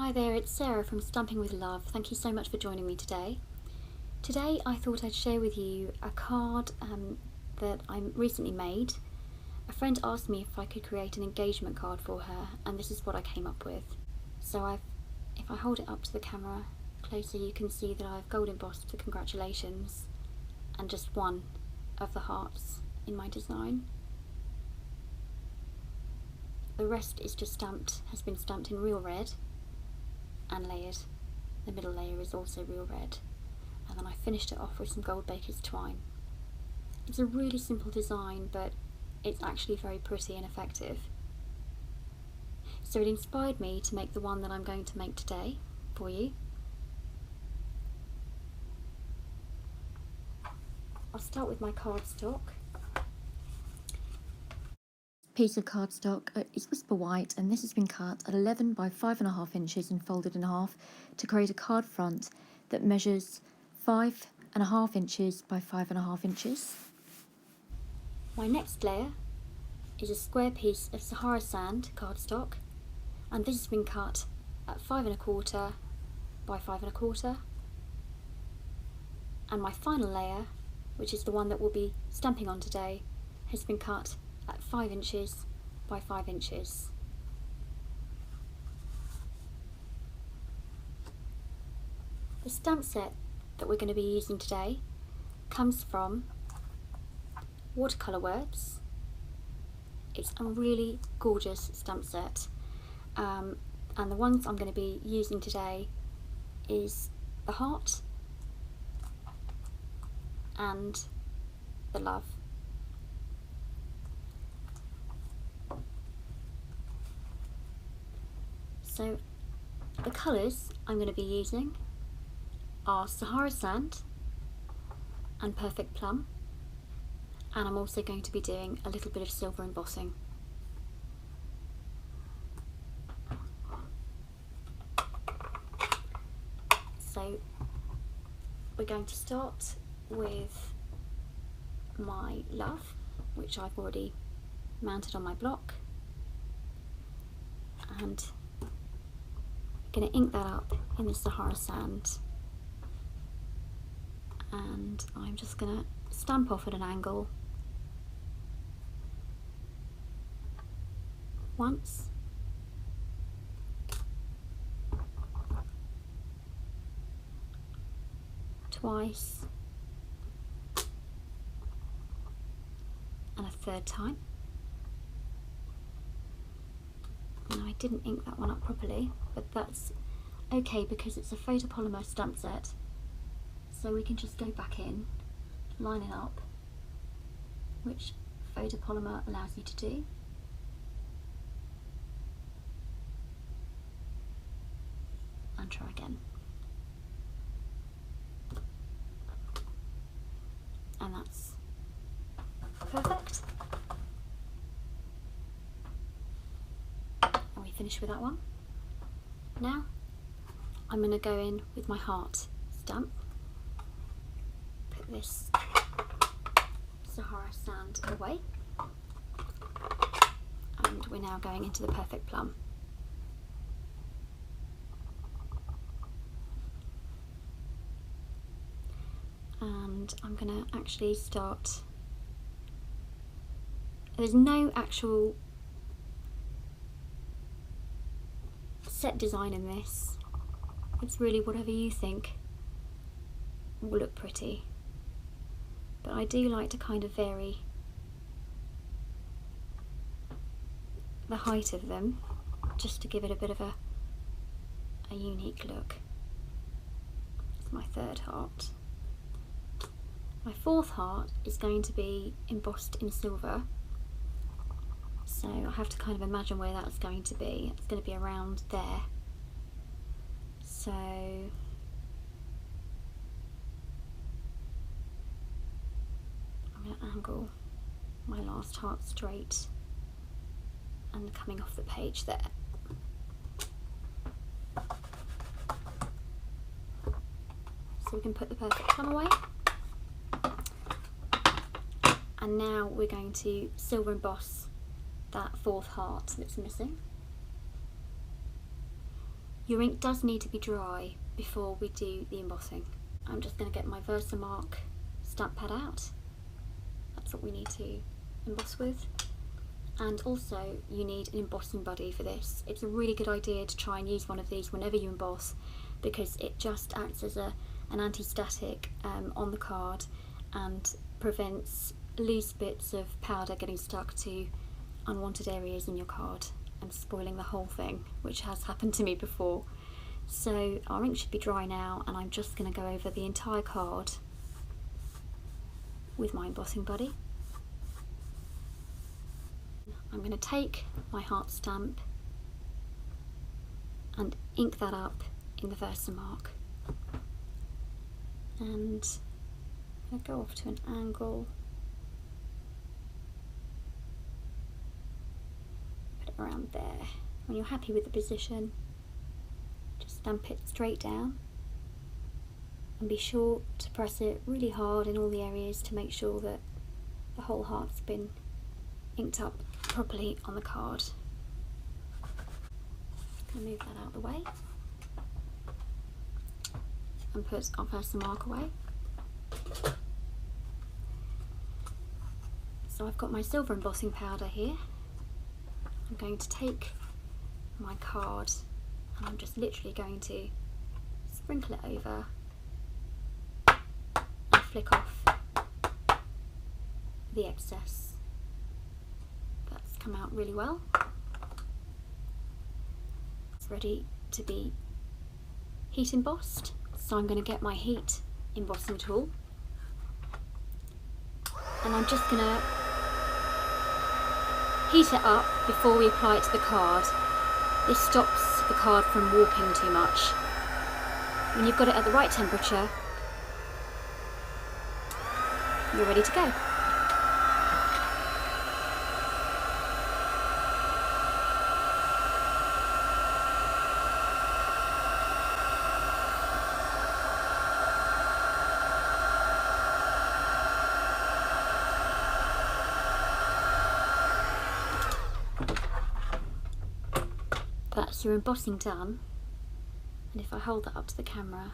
Hi there, it's Sarah from Stamping with Love. Thank you so much for joining me today. Today I thought I'd share with you a card that I recently made. A friend asked me if I could create an engagement card for her, and this is what I came up with. So if I hold it up to the camera closer, you can see that I've gold embossed the congratulations and just one of the hearts in my design. The rest is just has been stamped in real red and layered. The middle layer is also real red, and then I finished it off with some gold baker's twine. It's a really simple design, but it's actually very pretty and effective. So it inspired me to make the one that I'm going to make today for you. I'll start with my cardstock. Piece of cardstock is Whisper White, and this has been cut at 11 by 5.5 inches and folded in half to create a card front that measures 5.5 inches by 5.5 inches. My next layer is a square piece of Sahara sand cardstock, and this has been cut at 5.25 by 5.25. And my final layer, which is the one that we'll be stamping on today, has been cut at 5 inches by 5 inches. The stamp set that we're going to be using today comes from Watercolor Words. It's a really gorgeous stamp set, and the ones I'm going to be using today is the heart and the love. So the colours I'm going to be using are Sahara Sand and Perfect Plum, and I'm also going to be doing a little bit of silver embossing. So we're going to start with my love, which I've already mounted on my block, and going to ink that up in the Sahara Sand, and I'm just going to stamp off at an angle once, twice, and a third time. Now, I didn't ink that one up properly, but that's okay because it's a photopolymer stamp set, so we can just go back in, line it up, which photopolymer allows you to do. And try again. And that's perfect. And we finish with that one. Now I'm going to go in with my heart stamp. Put this Sahara Sand away, and we're now going into the Perfect Plum. And I'm going to actually start. There's no actual set design in this. It's really whatever you think will look pretty, but I do like to kind of vary the height of them just to give it a bit of a unique look. It's my third heart. My fourth heart is going to be embossed in silver, so I have to kind of imagine where that's going to be. It's going to be around there. So I'm going to angle my last heart straight and coming off the page there. So we can put the Perfect Plum away. And now we're going to silver emboss that fourth heart that's missing. Your ink does need to be dry before we do the embossing. I'm just going to get my Versamark stamp pad out. That's what we need to emboss with. And also you need an embossing buddy for this. It's a really good idea to try and use one of these whenever you emboss, because it just acts as an anti-static on the card and prevents loose bits of powder getting stuck to unwanted areas in your card and spoiling the whole thing, which has happened to me before. So our ink should be dry now, and I'm just going to go over the entire card with my embossing buddy. I'm going to take my heart stamp and ink that up in the Versamark, and I'm going to go off to an angle, put it around there. When you're happy with the position, just stamp it straight down and be sure to press it really hard in all the areas to make sure that the whole heart's been inked up properly on the card. I'm going to move that out of the way and put our Versamark away. So I've got my silver embossing powder here. I'm going to take my card and I'm just literally going to sprinkle it over and flick off the excess. That's come out really well. It's ready to be heat embossed, so I'm going to get my heat embossing tool and I'm just going to heat it up before we apply it to the card. This stops the card from warping too much. When you've got it at the right temperature, you're ready to go. That's your embossing done, and if I hold that up to the camera,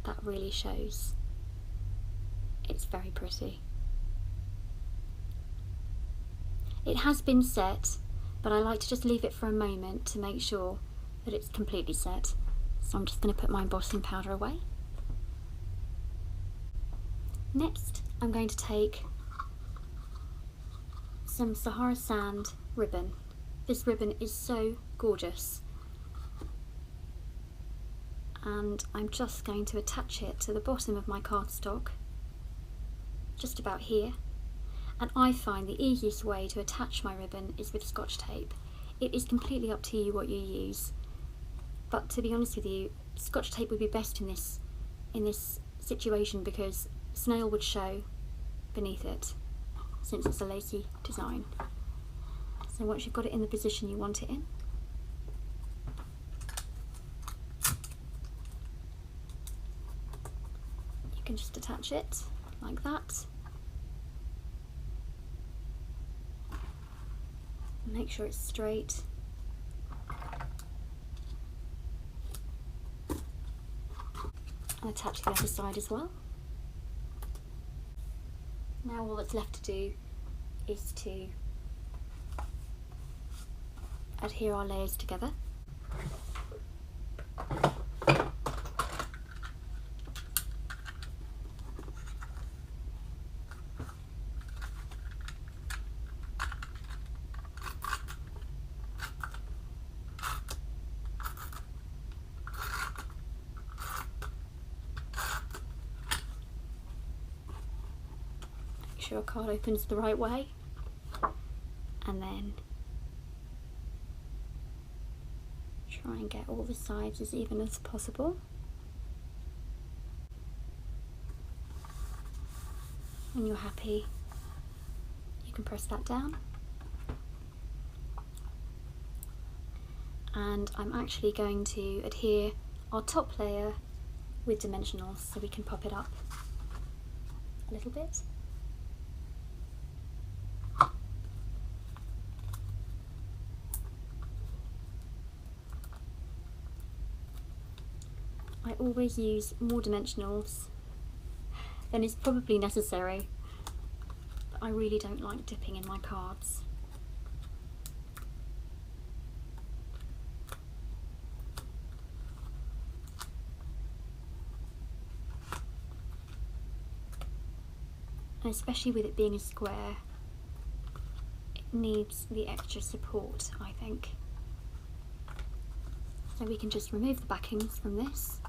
that really shows. It's very pretty. It has been set, but I like to just leave it for a moment to make sure that it's completely set. So I'm just going to put my embossing powder away. Next, I'm going to take some Sahara Sand ribbon. This ribbon is so gorgeous, and I'm just going to attach it to the bottom of my cardstock, just about here. And I find the easiest way to attach my ribbon is with Scotch tape. It is completely up to you what you use, but to be honest with you, Scotch tape would be best in this situation because snail would show beneath it since it's a lacy design. So once you've got it in the position you want it in, you can just attach it like that. Make sure it's straight. And attach the other side as well. Now all that's left to do is to adhere our layers together. Make sure our card opens the right way, and then try and get all the sides as even as possible. When you're happy, you can press that down. And I'm actually going to adhere our top layer with dimensionals so we can pop it up a little bit. I always use more dimensionals than is probably necessary, but I really don't like dipping in my cards. And especially with it being a square, it needs the extra support, I think. So we can just remove the backings from this.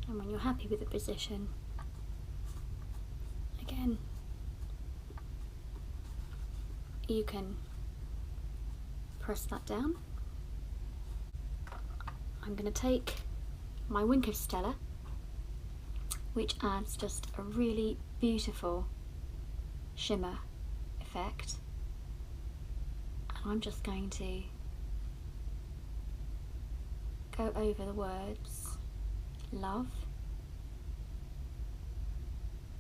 And when you're happy with the position, again, you can press that down. I'm going to take my wink of Stella, which adds just a really beautiful shimmer effect, and I'm just going to go over the words love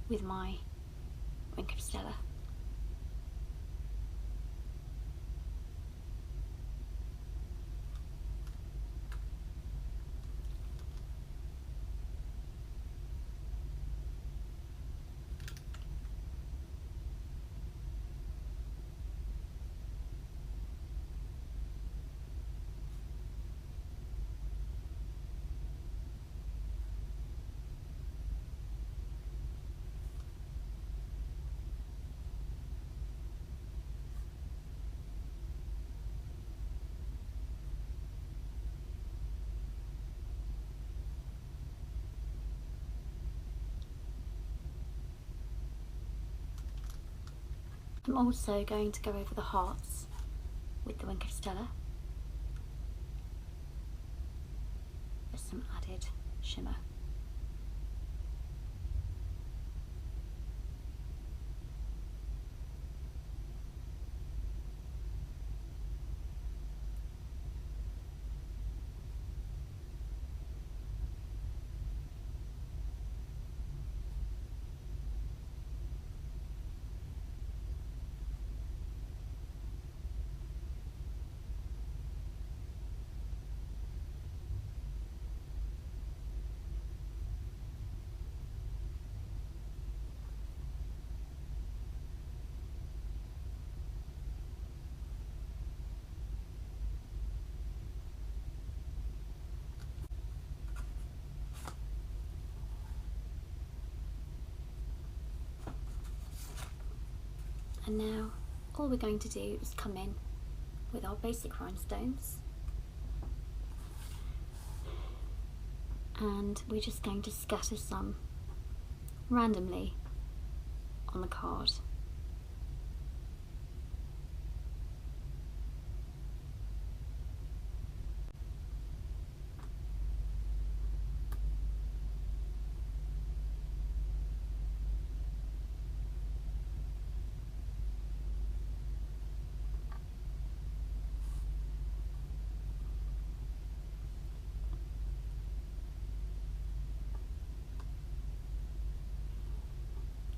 with my wink of Stella. I'm also going to go over the hearts with the wink of Stella for some added shimmer. And now all we're going to do is come in with our basic rhinestones, and we're just going to scatter some randomly on the card.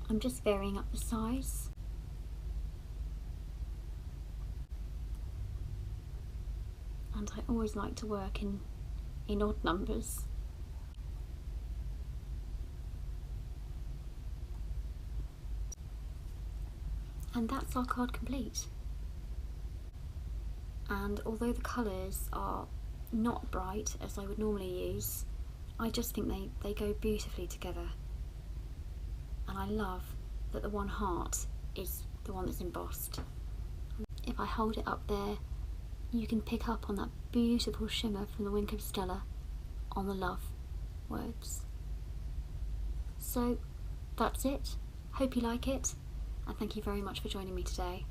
I'm just varying up the size. And I always like to work in odd numbers. And that's our card complete. And although the colours are not bright as I would normally use, I just think they go beautifully together. And I love that the one heart is the one that's embossed. If I hold it up there, you can pick up on that beautiful shimmer from the wink of Stella on the love words. So that's it. Hope you like it, and thank you very much for joining me today.